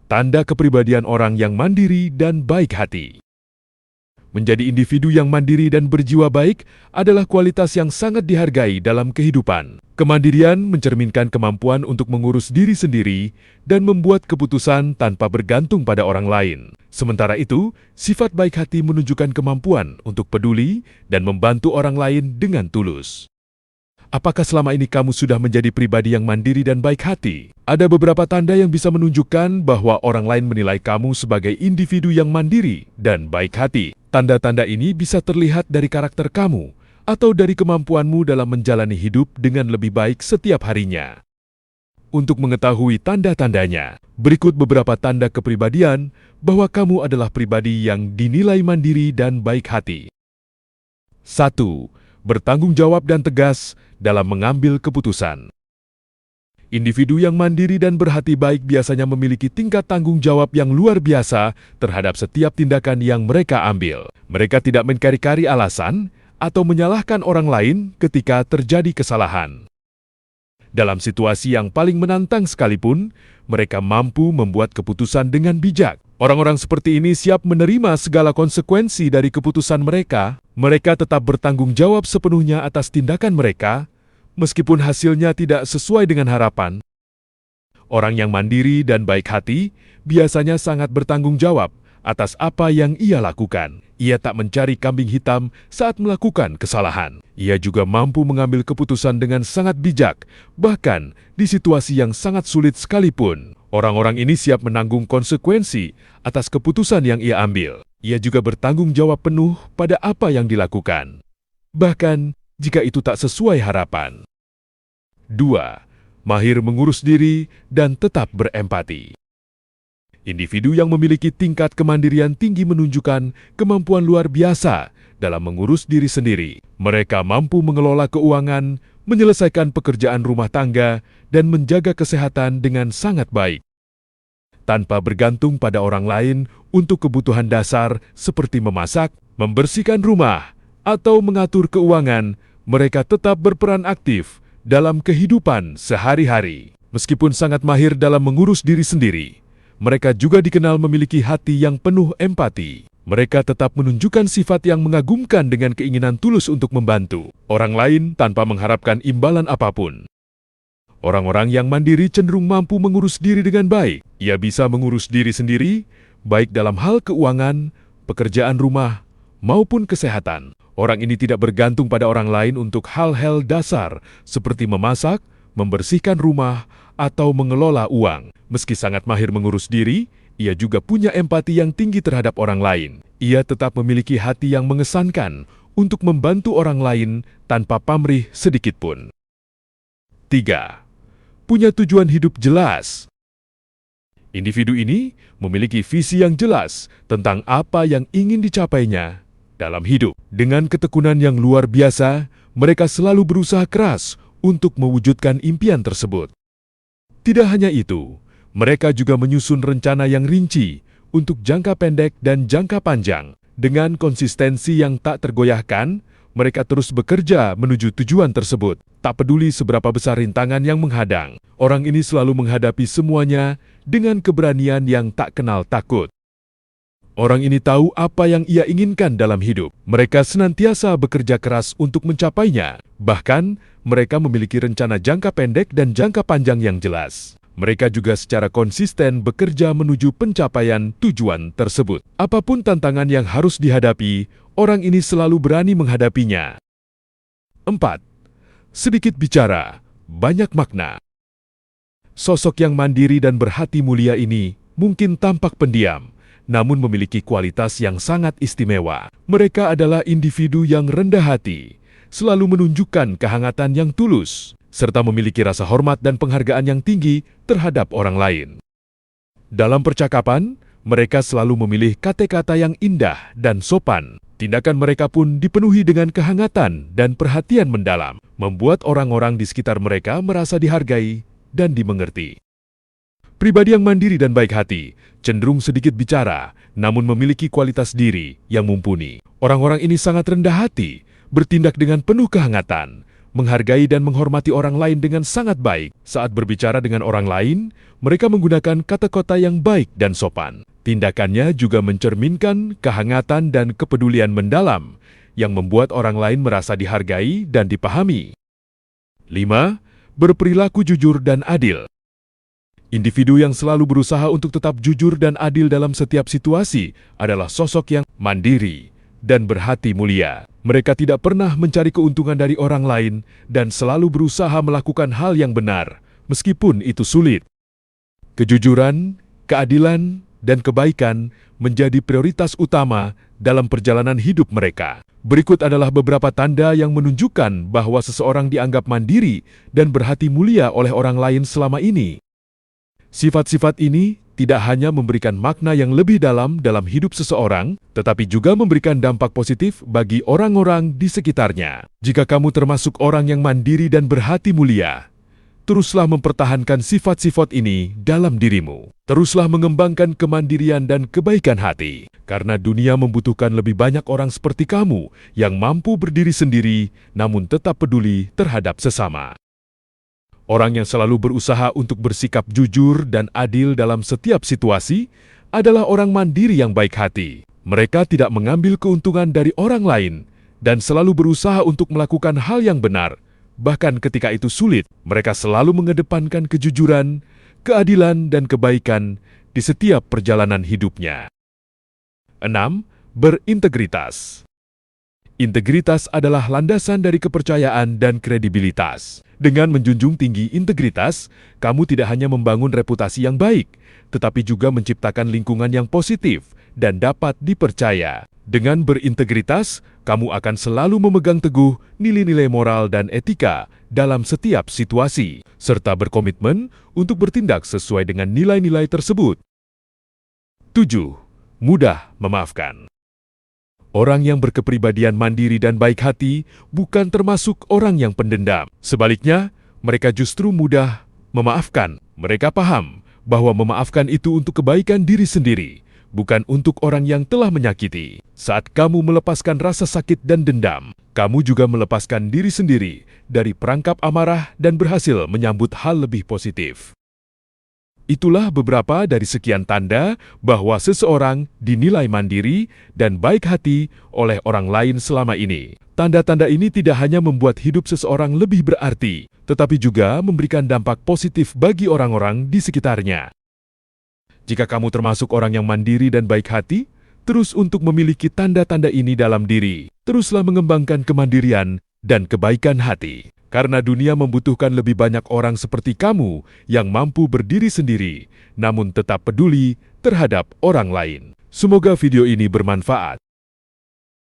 Tanda kepribadian orang yang mandiri dan baik hati. Menjadi individu yang mandiri dan berjiwa baik adalah kualitas yang sangat dihargai dalam kehidupan. Kemandirian mencerminkan kemampuan untuk mengurus diri sendiri dan membuat keputusan tanpa bergantung pada orang lain. Sementara itu, sifat baik hati menunjukkan kemampuan untuk peduli dan membantu orang lain dengan tulus. Apakah selama ini kamu sudah menjadi pribadi yang mandiri dan baik hati? Ada beberapa tanda yang bisa menunjukkan bahwa orang lain menilai kamu sebagai individu yang mandiri dan baik hati. Tanda-tanda ini bisa terlihat dari karakter kamu atau dari kemampuanmu dalam menjalani hidup dengan lebih baik setiap harinya. Untuk mengetahui tanda-tandanya, berikut beberapa tanda kepribadian bahwa kamu adalah pribadi yang dinilai mandiri dan baik hati. 1. Bertanggung jawab dan tegas dalam mengambil keputusan. Individu yang mandiri dan berhati baik biasanya memiliki tingkat tanggung jawab yang luar biasa terhadap setiap tindakan yang mereka ambil. Mereka tidak mencari-cari alasan atau menyalahkan orang lain ketika terjadi kesalahan. Dalam situasi yang paling menantang sekalipun, mereka mampu membuat keputusan dengan bijak. Orang-orang seperti ini siap menerima segala konsekuensi dari keputusan mereka. Mereka tetap bertanggung jawab sepenuhnya atas tindakan mereka, meskipun hasilnya tidak sesuai dengan harapan. Orang yang mandiri dan baik hati biasanya sangat bertanggung jawab atas apa yang ia lakukan. Ia tak mencari kambing hitam saat melakukan kesalahan. Ia juga mampu mengambil keputusan dengan sangat bijak, bahkan di situasi yang sangat sulit sekalipun. Orang-orang ini siap menanggung konsekuensi atas keputusan yang ia ambil. Ia juga bertanggung jawab penuh pada apa yang dilakukan, bahkan jika itu tak sesuai harapan. 2. Mahir mengurus diri dan tetap berempati. Individu yang memiliki tingkat kemandirian tinggi menunjukkan kemampuan luar biasa dalam mengurus diri sendiri. Mereka mampu mengelola keuangan, menyelesaikan pekerjaan rumah tangga, dan menjaga kesehatan dengan sangat baik. Tanpa bergantung pada orang lain untuk kebutuhan dasar seperti memasak, membersihkan rumah, atau mengatur keuangan, mereka tetap berperan aktif dalam kehidupan sehari-hari. Meskipun sangat mahir dalam mengurus diri sendiri, mereka juga dikenal memiliki hati yang penuh empati. Mereka tetap menunjukkan sifat yang mengagumkan dengan keinginan tulus untuk membantu orang lain tanpa mengharapkan imbalan apapun. Orang-orang yang mandiri cenderung mampu mengurus diri dengan baik. Ia bisa mengurus diri sendiri, baik dalam hal keuangan, pekerjaan rumah, maupun kesehatan. Orang ini tidak bergantung pada orang lain untuk hal-hal dasar seperti memasak, membersihkan rumah, atau mengelola uang. Meski sangat mahir mengurus diri, ia juga punya empati yang tinggi terhadap orang lain. Ia tetap memiliki hati yang mengesankan untuk membantu orang lain tanpa pamrih sedikitpun. 3. Punya tujuan hidup jelas. Individu ini memiliki visi yang jelas tentang apa yang ingin dicapainya dalam hidup. Dengan ketekunan yang luar biasa, mereka selalu berusaha keras untuk mewujudkan impian tersebut. Tidak hanya itu, mereka juga menyusun rencana yang rinci untuk jangka pendek dan jangka panjang. Dengan konsistensi yang tak tergoyahkan, mereka terus bekerja menuju tujuan tersebut. Tak peduli seberapa besar rintangan yang menghadang, orang ini selalu menghadapi semuanya dengan keberanian yang tak kenal takut. Orang ini tahu apa yang ia inginkan dalam hidup. Mereka senantiasa bekerja keras untuk mencapainya. Bahkan, mereka memiliki rencana jangka pendek dan jangka panjang yang jelas. Mereka juga secara konsisten bekerja menuju pencapaian tujuan tersebut. Apapun tantangan yang harus dihadapi, orang ini selalu berani menghadapinya. 4. Sedikit bicara, banyak makna. Sosok yang mandiri dan berhati mulia ini mungkin tampak pendiam, namun memiliki kualitas yang sangat istimewa. Mereka adalah individu yang rendah hati, selalu menunjukkan kehangatan yang tulus, serta memiliki rasa hormat dan penghargaan yang tinggi terhadap orang lain. Dalam percakapan, mereka selalu memilih kata-kata yang indah dan sopan. Tindakan mereka pun dipenuhi dengan kehangatan dan perhatian mendalam, membuat orang-orang di sekitar mereka merasa dihargai dan dimengerti. Pribadi yang mandiri dan baik hati cenderung sedikit bicara, namun memiliki kualitas diri yang mumpuni. Orang-orang ini sangat rendah hati, bertindak dengan penuh kehangatan, menghargai dan menghormati orang lain dengan sangat baik. Saat berbicara dengan orang lain, mereka menggunakan kata-kata yang baik dan sopan. Tindakannya juga mencerminkan kehangatan dan kepedulian mendalam yang membuat orang lain merasa dihargai dan dipahami. 5. Berperilaku jujur dan adil. Individu yang selalu berusaha untuk tetap jujur dan adil dalam setiap situasi adalah sosok yang mandiri dan berhati mulia. Mereka tidak pernah mencari keuntungan dari orang lain dan selalu berusaha melakukan hal yang benar, meskipun itu sulit. Kejujuran, keadilan, dan kebaikan menjadi prioritas utama dalam perjalanan hidup mereka. Berikut adalah beberapa tanda yang menunjukkan bahwa seseorang dianggap mandiri dan berhati mulia oleh orang lain selama ini. Sifat-sifat ini tidak hanya memberikan makna yang lebih dalam hidup seseorang, tetapi juga memberikan dampak positif bagi orang-orang di sekitarnya. Jika kamu termasuk orang yang mandiri dan berhati mulia, teruslah mempertahankan sifat-sifat ini dalam dirimu. Teruslah mengembangkan kemandirian dan kebaikan hati, karena dunia membutuhkan lebih banyak orang seperti kamu yang mampu berdiri sendiri namun tetap peduli terhadap sesama. Orang yang selalu berusaha untuk bersikap jujur dan adil dalam setiap situasi adalah orang mandiri yang baik hati. Mereka tidak mengambil keuntungan dari orang lain dan selalu berusaha untuk melakukan hal yang benar. Bahkan ketika itu sulit, mereka selalu mengedepankan kejujuran, keadilan, dan kebaikan di setiap perjalanan hidupnya. 6. Berintegritas. Integritas adalah landasan dari kepercayaan dan kredibilitas. Dengan menjunjung tinggi integritas, kamu tidak hanya membangun reputasi yang baik, tetapi juga menciptakan lingkungan yang positif dan dapat dipercaya. Dengan berintegritas, kamu akan selalu memegang teguh nilai-nilai moral dan etika dalam setiap situasi, serta berkomitmen untuk bertindak sesuai dengan nilai-nilai tersebut. 7. Mudah memaafkan. Orang yang berkepribadian mandiri dan baik hati bukan termasuk orang yang pendendam. Sebaliknya, mereka justru mudah memaafkan. Mereka paham bahwa memaafkan itu untuk kebaikan diri sendiri, bukan untuk orang yang telah menyakiti. Saat kamu melepaskan rasa sakit dan dendam, kamu juga melepaskan diri sendiri dari perangkap amarah dan berhasil menyambut hal lebih positif. Itulah beberapa dari sekian tanda bahwa seseorang dinilai mandiri dan baik hati oleh orang lain selama ini. Tanda-tanda ini tidak hanya membuat hidup seseorang lebih berarti, tetapi juga memberikan dampak positif bagi orang-orang di sekitarnya. Jika kamu termasuk orang yang mandiri dan baik hati, terus untuk memiliki tanda-tanda ini dalam diri, teruslah mengembangkan kemandirian dan kebaikan hati. Karena dunia membutuhkan lebih banyak orang seperti kamu yang mampu berdiri sendiri, namun tetap peduli terhadap orang lain. Semoga video ini bermanfaat.